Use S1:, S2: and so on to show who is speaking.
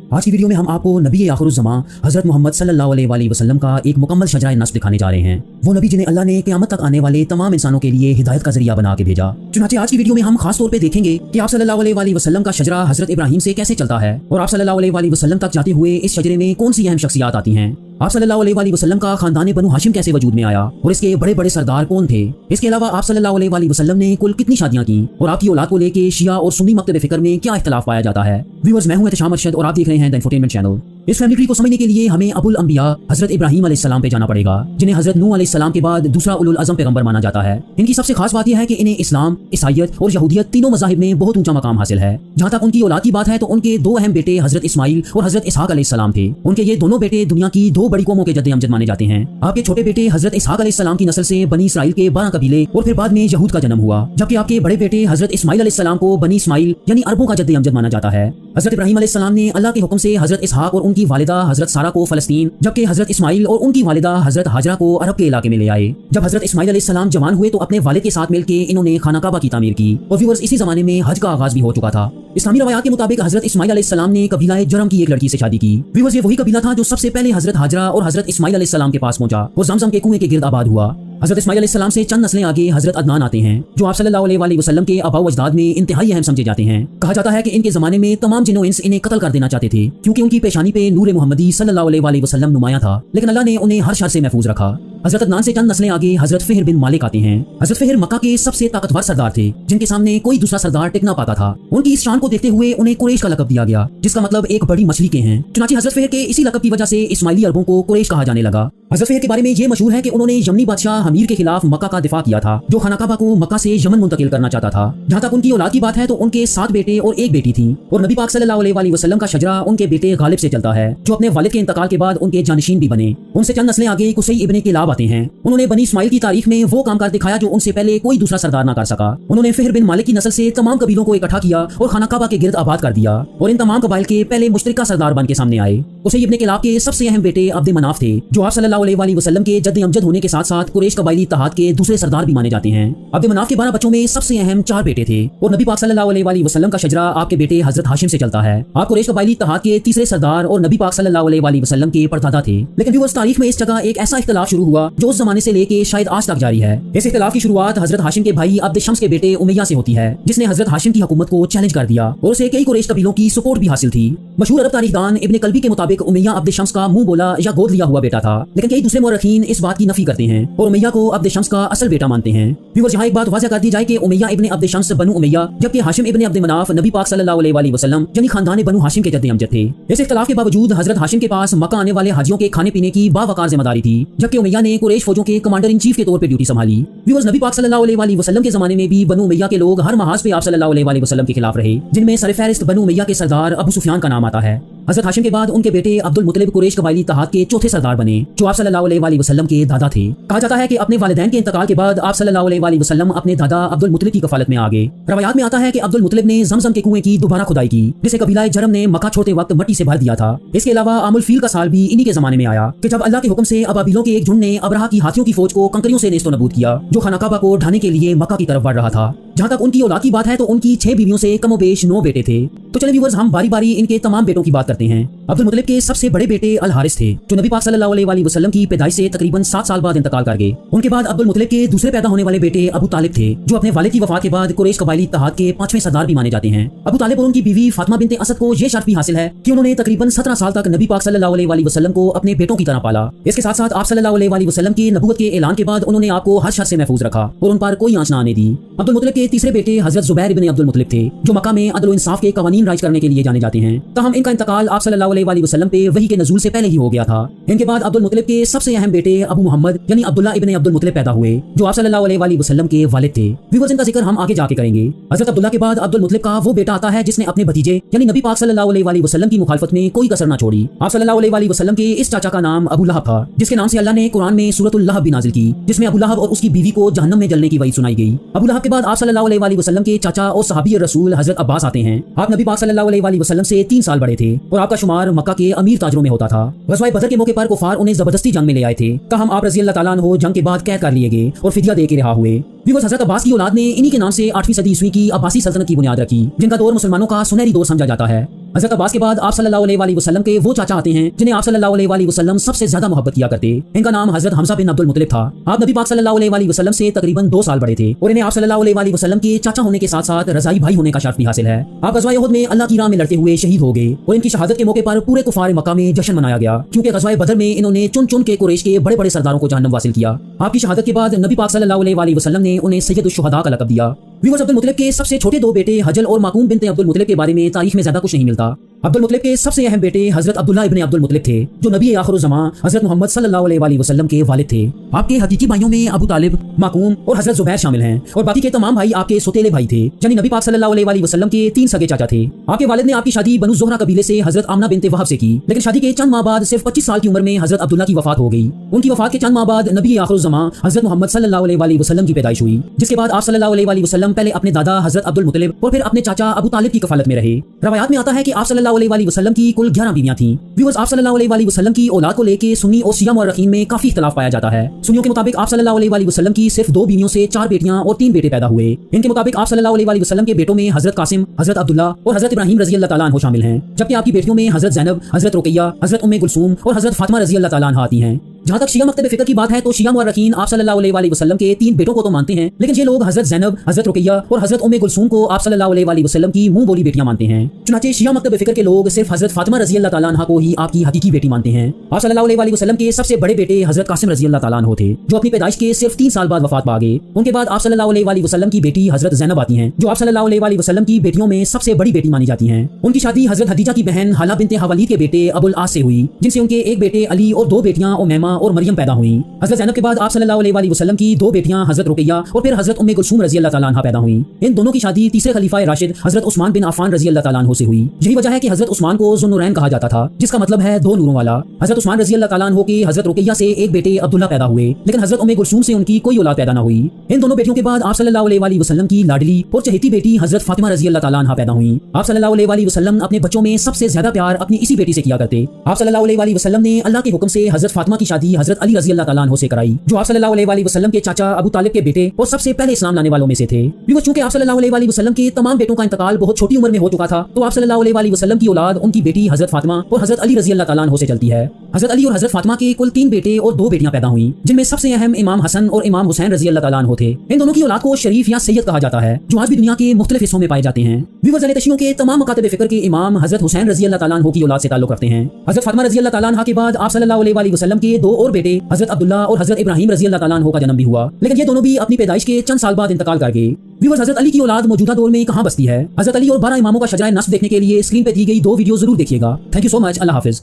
S1: आज की वीडियो में हम आपको नबी आखिरुज़्ज़मां हज़रत मोहम्मद सल्लल्लाहु अलैहि वसल्लम का एक मुकम्मल शजरा नस्ब दिखाने जा रहे हैं। वो नबी जिन्हें अल्लाह ने क़यामत तक आने वाले तमाम इंसानों के लिए हिदायत का जरिया बना के भेजा। चुनांचे आज की वीडियो में हम खास तौर पे देखेंगे कि आप सल्लल्लाहु अलैहि वसल्लम का शजरा हज़रत इब्राहीम से कैसे चलता है और आप सल्लल्लाहु अलैहि वसल्लम तक जाते हुए इस शजरे में कौन सी अहम शख्सियात आती हैं। आप सल्लल्लाहु अलैहि वसल्लम का खानदान बनु हाशिम कैसे वजूद में आया और इसके बड़े बड़े सरदार कौन थे। इसके अलावा आप सल्लल्लाहु अलैहि वसल्लम ने कुल कितनी शादियां की और आपकी औलाद को लेके शिया और सुन्नी मकतब फिक्र में क्या इख्तिलाफ पाया जाता है। व्यूअर्स, मैं हूं एहतशाम अरशद और आप देख रहे हैं द इंफोटेनमेंट चैनल। इस फैमिली ट्री को समझने के लिए हमें अबुल अंबिया हजरत इब्राहीम अलैहिस्सलाम पे जाना पड़ेगा, जिन्हें हजरत नूह अलैहिस्सलाम के बाद दूसरा उलुल अज़म पैगंबर माना जाता है। इनकी सबसे खास बात यह है कि इन्हें इस्लाम, ईसाईयत और यहूदियत तीनों मज़ाहिब में बहुत ऊंचा मकाम हासिल है। जहाँ तक उनकी औलाद की बात है तो उनके दो अहम बेटे हजरत इस्माइल और हजरत इसहाक अलैहिस्सलाम थे। उनके ये दोनों बेटे दुनिया की दो बड़ी कौमों के जद्दे अमजद माने जाते हैं। आपके छोटे बेटे हजरत इसहाक अलैहिस्सलाम की नस्ल से बनी इसराइल के 12 कबीले और फिर बाद में यहूद का जन्म हुआ, जबकि आपके बड़े बेटे हजरत इस्माइल अलैहिस्सलाम को बनी इस्माइल यानी अरबों का जद्दे अमजद माना जाता है। हजरत इब्राहीम अलैहिस्सलाम ने अल्लाह के हुक्म से हजरत इसहाक और उनकी वालिदा हजरत सारा को फलस्तीन, जबकि हजरत इस्माइल और उनकी वालिदा हजरत हाजरा को अरब के इलाके में ले आए। जब हजरत इस्माइल अलैहिस्सलाम जवान हुए तो अपने वालिद के साथ मिलकर इन्होंने खाना काबा की तामीर की और व्यूअर्स इसी जमाने में हज का आगाज भी हो चुका था। इस्लामी रवायात के मुताबिक हजरत इस्माइल अलैहिस्सलाम ने कबीला जरम की एक लड़की से शादी की। व्यूअर्स, ये वही कबीला था जो सबसे पहले हजरत हाजरा और हजरत इस्माइल अलैहिस्सलाम के पास पहुंचा और ज़मज़म के कुएं के गिर्द आबाद हुआ। हजरत इस्माइल अलैहिस्सलाम से चंद नस्लें आगे हजरत अदनान आते हैं, जो आप सल्लल्लाहु अलैहि वसल्लम के आबाओ अजदाद में इंतहाई अहम समझे जाते हैं। कहा जाता है कि इनके जमाने में तमाम जिन्नो इंस इन्हें कत्ल कर देना चाहते थे, क्योंकि उनकी पेशानी पे नूर मुहम्मदी सल्लल्लाहु अलैहि वसल्लम नुमाया था, लेकिन अल्लाह ने उन्हें हर शर से महफूज रखा। हजरत अदनान से चंद नस्लें आगे हजरत फिहर बिन मालिक आते हैं। हजरत फिहर मक्का के सबसे ताकतवर सरदार थे, जिनके सामने कोई दूसरा सरदार टिक ना पाता था। उनकी इस शान को देखते हुए उन्हें कुरैश का लक़ब दिया गया, जिसका मतलब एक बड़ी मछली के हैं। चुनांचे हजरत फिहर के इसी लक़ब की वजह से इस्माइली अरबों को कुरैश कहा जाने लगा। हजरत फिहर के बारे में ये मशहूर है कि उन्होंने यमनी बादशाह हमीर के खिलाफ मक्का का दिफा किया था, जो खाना काबा को मक्का से यमन मुंतकिल करना चाहता था। जहाँ तक उनकी औलाद की बात है तो उनके 7 बेटे और 1 बेटी थी और नबी पाक सल्लल्लाहु अलैहि वसल्लम का शजरा उनके बेटे गालिब से चलता है, जो अपने वालिद के इंतकाल के बाद उनके जानशीन भी बने। उनसे चंद नस्लें आगे कुसै इब्ने किलाब आते हैं। उन्होंने बनी इस्माइल की तारीख में वो काम कर दिखाया जो उनसे पहले कोई दूसरा सरदार ना कर सका। उन्होंने फिहर बिन मालिक की नस्ल से तमाम कबीलों को इकट्ठा किया और खाना काबा के गिर्द आबाद कर दिया और इन तमाम कबाइल के पहले मुश्तरका सरदार बन के सामने आए। कुसै इब्ने किलाब के सबसे अहम बेटे अब्द मनाफ थे, जो आप सल्लल्लाहु अलैहि वसल्लम के जद्दे अमजद होने के साथ साथ कुरैश कबाइली इत्तेहाद के दूसरे सरदार भी माने जाते हैं। अब्द मनाफ के 12 बच्चों में सबसे अहम 4 बेटे थे और नबी पाक सल्लल्लाहु अलैहि वसल्लम का शजरा आपके बेटे हजरत हाशिम से चलता है। आप कुरैश कबाइली इत्तेहाद के तीसरे सरदार और नबी पाक सल्लल्लाहु अलैहि वसल्लम के परदादा थे। लेकिन व्यूअर्स, तारीख में इस जगह एक ऐसा इख्तिलाफ शुरू हुआ जो उस जमाने से लेके शायद आज तक जारी है। इस इख्तिलाफ की शुरुआत हजरत हाशिम के भाई अब्द शम्स के बेटे उमैया से होती है, जिसने हजरत हाशिम की हुकूमत को चैलेंज कर दिया और उसे कई कुरैश कबीलों की सपोर्ट भी हासिल थी। मशहूर अरब तारीखदान इब्न कल्बी के मुताबिक उमैया अब्द शम्स का मुंह बोला या गोद लिया हुआ बेटा था, लेकिन कई दूसरे मुअर्रिखीन इस बात की नफी करते हैं और उमैया को अब्द शम्स का असल बेटा मानते हैं। व्यूअर्स, यहाँ एक बात वाज़ह कर दी जाए कि उमैया इब्न अब्द शम्स बनु उमैया, जबकि हाशिम इब्न अब्द मनाफ नबी पाक सल्लल्लाहु अलैहि वसल्लम यानी खानदान बनु हाशिम के जद्दे अमजद थे। इस इख्तिलाफ के बावजूद हजरत हाशिम के पास मक्का आने वाले हाजियों के खाने पीने की बावकार जिम्मेदारी थी, जबकि उमैया ने कुरैश फौजों के कमांडर इन चीफ के तौर पर ड्यूटी संभाली। व्यूअर्स, नबी पाक सल्लल्लाहु अलैहि वसल्लम के जमाने में भी बनु उमैया के लोग हर महाज पे आप सल्लल्लाहु अलैहि वसल्लम के खिलाफ रहे, जिनमें सरफहरिस्त बनु उमैया के सरदार अबू सुफियान का नाम आता है। हजरत हाशिम के बाद उनके बेटे अब्दुल मुत्तलिब कुरैश कबाइली इत्तेहाद के चौथे सरदार बने, जो आप सल्लल्लाहु अलैहि वसल्लम के दादा थे। कहा जाता है कि अपने वालिदैन के इंतकाल के बाद आप सल्लल्लाहु अलैहि वसल्लम अपने दादा अब्दुल मुत्तलिब की कफालत में आ गए। रवायात में आता है कि अब्दुल मुत्तलिब ने ज़मज़म के कुएं की दोबारा खुदाई की, जिसे कबीला जरम ने मक्का छोड़ते वक्त मट्टी से भर दिया था। इसके अलावा आमुल फील का साल भी इन्हीं के जमाने में आया कि जब अल्लाह के हुक्म से अबाबिलों के एक झुंड ने अबरहा की हाथियों की फौज को कंकरियों से नेस्तो नबूद किया, जो खाना काबा को ढाने के लिए मक्का की तरफ बढ़ रहा था। जहाँ तक उनकी औलाद की बात है तो उनकी 6 बीवियों से कमोबेश 9 बेटे थे। तो चलिए व्यूअर्स, हम बारी बारी इनके तमाम बेटों की बात करते हैं। अब्दुल मुत्तलिब के सबसे बड़े बेटे अल हारिस थे, जो नबी पाक सल्लल्लाहु अलैहि वसल्लम की पैदाइश से तकरीबन 7 साल बाद इंतकाल कर गए। उनके बाद अब्दुल मुत्तलिब के दूसरे पैदा होने वाले बेटे अबू तालिब थे, जो अपने वालिद की वफात के बाद कुरैश कबाइली इत्तेहाद के 5वें सरदार भी माने जाते हैं। अबू तालिब और उनकी बीवी फातिमा बिनते असद को यह शर्फ भी हासिल है कि उन्होंने तकरीबन 17 साल तक नबी पाक सल्लल्लाहु अलैहि वसल्लम को अपने बेटों की तरह पाला। इसके साथ साथ आप सल्लल्लाहु अलैहि वसल्लम की नबूवत के ऐलान के बाद उन्होंने आपको हर शर से महफूज रखा और उन पर कोई आंच न आने दी। अब्दुल मुत्तलिब के तीसरे बेटे हजरत जुबैर इब्न अब्दुल मुत्तलिब थे, जो मक्का में अदल व इंसाफ के कवानीन राइज करने के लिए जाने जाते हैं। तहम इनका इंतकाल आप सल्लल्लाहु अलैहि वसल्लम पे वही के नज़ूल से पहले ही हो गया था। इनके बाद अब्दुल मुत्तलिब के सबसे अहम बेटे अबू मुहम्मद यानी अब्दुल्ला इब्न अब्दुल मुत्तलिब पैदा हुए, जो आप सल्लल्लाहु अलैहि वसल्लम के वालिद थे। व्यूअर्स, इनका जिक्र हम आगे जाके करेंगे। हजरत अब्दुल्ला के बाद अब्दुल मुत्तलिब का वो बेटा आता है जिसने अपने भतीजे यानी नबी पाक सल्लल्लाहु अलैहि वसल्लम की मुखालफत में कोई कसर न छोड़ी। आप सल्लल्लाहु अलैहि वसल्लम के इस चाचा का नाम अबू लहब था, जिसके नाम से अल्लाह ने कुरान में सूरतुल लहब भी नाजिल की, जिसमें अबू लहब और उसकी बीवी को जहन्नम में जलने की वही सुनाई गई। अबू लहब के बाद आप सल्लल्लाहु अलैहि वसल्लम के चाचा और सहाबी रसूल हजरत अब्बास आते हैं। आप नबी पाक सल्लल्लाहु अलैहि वसल्लम से 3 साल बड़े थे और आपका शुमार मक्का के अमीर ताजरों में होता था। ग़ज़वा बदर के मौके पर कुफार उन्हें जबरदस्ती जंग में ले आए थे। तहम आप रज़ी अल्लाह तआला अन्हु जंग के बाद कैद कर लिए गए और फिदिया दे के रिहा हुए। व्यूअर्स, हजरत अब्बास की औलाद ने इन्हीं के नाम से 8वीं सदी ईस्वी की अब्बासी सल्तनत की बुनियाद रखी, जिनका दौर मुसलमानों का सुनहरी दौर समझा जाता है। हजरत अब्बास के बाद आप सल्लल्लाहु अलैहि वसल्लम के वो चाचा आते हैं जिन्हें आप सल्लल्लाहु अलैहि वसल्लम सबसे ज्यादा मोहब्बत किया करते। इनका नाम हजरत हमजा बिन अब्दुल मुत्तलिब था। आप नबी पाक सल्लल्लाहु अलैहि वसल्लम से तकरीबन 2 साल बड़े थे और इन्हें आप सल्लल्लाहु अलैहि वसल्लम के चाचा होने के साथ साथ रज़ाई भाई होने का शर्फ भी हासिल है। आप ग़ज़वा उहद में अल्लाह की राह में लड़ते हुए शहीद हो गए और इनकी शहादत के मौके पर पूरे कुफार मक्का में जश्न मनाया गया, क्योंकि ग़ज़वा बदर में इन्होंने चुन चुन के कुरैश के बड़े बड़े सरदारों को जहन्नम वासिल किया। आपकी शहादत के बाद नबी पाक सल्लल्लाहु अलैहि वसल्लम ने उन्हें सैयदुश शुहदा का लक़ब दिया। व्यूअर्स, अब्दुल मुत्तलिब के सबसे छोटे 2 बेटे हजल और माकूम बिनते अब्दुल मुत्तलिब के बारे में तारीख में ज्यादा कुछ नहीं मिलता। अब्दुल मुत्तलिब के सबसे अहम बेटे हजरत अब्दुल्ला इब्न अब्दुल मुत्तलिब थे, जो नबी आखिरुज़ ज़मां हजरत मोहम्मद सल्लल्लाहु अलैहि वसल्लम के वालिद थे। आपके हकीकी भाइयों में अबू तालिब, माकूम और हजरत जुबैर शामिल हैं और बाकी के तमाम भाई आपके सौतेले भाई थे, यानी नबी पाक सल्लल्लाहु अलैहि वसल्लम के 3 सगे चाचा थे। आपके वालिद ने आपकी शादी बनु ज़ुहरा कबीले से हजरत आमना बिनते वहब से की, लेकिन शादी के चंद माह बाद सिर्फ 25 साल की उम्र में हजरत अब्दुल्ला की वफात हो गई। उनकी वफात के चंद माह बाद नबी आखिरुज़ ज़मां हजरत मोहम्मद सल्लल्लाहु अलैहि वसल्लम की पैदाइश हुई, जिसके बाद आप सल्लल्लाहु अलैहि वसल्लम पहले अपने दादा हजरत अब्दुल मुत्तलिब और फिर अपने चाचा अबू तालिब की कफालत में रहे। रवायात में आता है कि आप सल्लल्लाहु अलैहि वसल्लम की कुल 11 बीवियां थीं। व्यूअर्स, आप सल्लल्लाहु अलैहि वसल्लम की औलाद को लेकर सुन्नी और शिया मुअर्रिखीन में काफी इख्तिलाफ पाया जाता है। सुन्नियों के मुताबिक आप सल्लल्लाहु अलैहि वसल्लम की सिर्फ 2 बीवियों से 4 बेटियां और 3 बेटे पैदा हुए। इनके मुताबिक आप सल्लल्लाहु अलैहि वसल्लम के बेटों में हजरत कासिम, हजरत अब्दुल्ला और हजरत इब्राहिम रज़ी अल्लाह तआला अन्हु शामिल हैं, जबकि आपकी बेटियों में हजरत ज़ैनब, हजरत रुकैया, हजरत उम्मे कुलसूम और हजरत फातिमा रज़ी अल्लाह तआला अन्हा आती हैं। जहाँ तक शिया मकतब फिक्र की बात है तो शिया मुअर्रिखीन आप सल्लल्लाहु अलैहि वसल्लम के 3 बेटों को तो मानते हैं, लेकिन ये लोग हजरत ज़ैनब, हजरत रुकैया और हजरत उम्मे कुलसूम को आप सल्लल्लाहु अलैहि वसल्लम की मुंह बोली बेटियां मानते हैं। चुनांचे शिया मकतब फिक्र के लोग सिर्फ हजरत फातिमा रज़ी अल्लाह तआला अन्हा को ही आपकी हकीकी बेटी मानते हैं। आप सल्लल्लाहु अलैहि वसल्लम के सबसे बड़े बेटे हजरत कासिम रज़ी अल्लाह तआला अन्हु थे, जो अपनी पैदाइश के सिर्फ 3 साल बाद वफात पा गए। उनके बाद आप सल्लल्लाहु अलैहि वसल्लम की बेटी हजरत ज़ैनब आती हैं, जो आप सल्लल्लाहु अलैहि वसल्लम की बेटियों में सबसे बड़ी बेटी मानी जाती हैं। उनकी शादी हजरत हदीजा की बहन हाला बिनते हवालीद के बेटे अबुल आस से हुई, जिनसे उनके एक बेटे अली और 2 बेटियां उमैमा और मरियम पैदा हुई। हजरत ज़ैनब के बाद आप सल्लल्लाहु अलैहि वसल्लम की 2 बेटियां हजरत रुकैया और फिर हजरत उम्मे कुलसूम रज़ी अल्लाह तआला अन्हा पैदा हुई। इन दोनों की शादी तीसरे खलीफा राशिद हजरत उस्मान बिन अफ़्फ़ान रज़ी अल्लाह तआला अन्हु से हुई। यही वजह है कि हजरत उस्मान को ज़ुन्नुरैन कहा जाता था, जिसका मतलब है 2 नूरों वाला। हजरत उस्मान रज़ी अल्लाह तआला अन्हु की हजरत रुकैया से एक बेटे अब्दुल्ला पैदा हुए, लेकिन हजरत उम्मे कुलसूम से उनकी कोई औलाद पैदा न हुई। इन दोनों बेटियों के बाद आप सल्लल्लाहु अलैहि वसल्लम की लाडली और चहेती बेटी हजरत फातिमा रज़ी अल्लाह तआला अन्हा पैदा हुई। आप सल्लल्लाहु अलैहि वसल्लम अपने बच्चों में सबसे ज्यादा प्यार अपनी इसी बेटी से किया करते। आप सल्लल्लाहु अलैहि वसल्लम ने अल्लाह के हुक्म से हजरत फातिमा की शादी हजरत अली रज़ी अल्लाह तआला अन्हु से कराई, जो आप सल्लल्लाहु अलैहि वसल्लम के चाचा अबू तालिब के बेटे और सबसे पहले इस्लाम लाने वालों में से थे। चूंकि आप सल्लल्लाहु अलैहि वसल्लम के तमाम बेटों का इंतकाल बहुत छोटी उम्र में हो चुका था, तो आप सल्लल्लाहु अलैहि वसल्लम की औलाद उनकी बेटी हजरत फातिमा और हजरत अली रज़ी अल्लाह तआला अन्हु से चलती है। हजरत अली और हजरत फातिमा के कुल 3 बेटे और 2 बेटियां पैदा हुई, जिनमें सबसे अहम इमाम हसन और इमाम हुसैन रज़ी अल्लाह तआला अन्हु थे। इन दोनों की औलाद को शरीफ या सैयद कहा जाता है, जो आज भी दुनिया के मुख्तलिफ हिस्सों में पाए जाते हैं। तशियों के तमाम मकातब फिक्र के इमाम हजरत हुसैन रज़ी अल्लाह तआला अन्हु की औलाद से ताल्लुक रखते हैं। हजरत फातिमा रज़ी अल्लाह तआला अन्हा के बाद आप सल्लल्लाहु अलैहि वसल्लम के 2 और बेटे हजरत अब्दुल्ला और हजरत इब्राहिम रज़ी अल्लाह तआला अन्हु का जन्म भी हुआ, लेकिन ये दोनों भी अपनी पैदाइश के चंद साल बाद इंतकाल कर गए। हजरत अली की औलाद मौजूदा दौर में कहां बसती है? हजरत अली और 12 इमामों का शजरा नस्ब देखने के लिए स्क्रीन पे दी गई 2 वीडियो जरूर देखिएगा। Thank you so much. Allah Hafiz.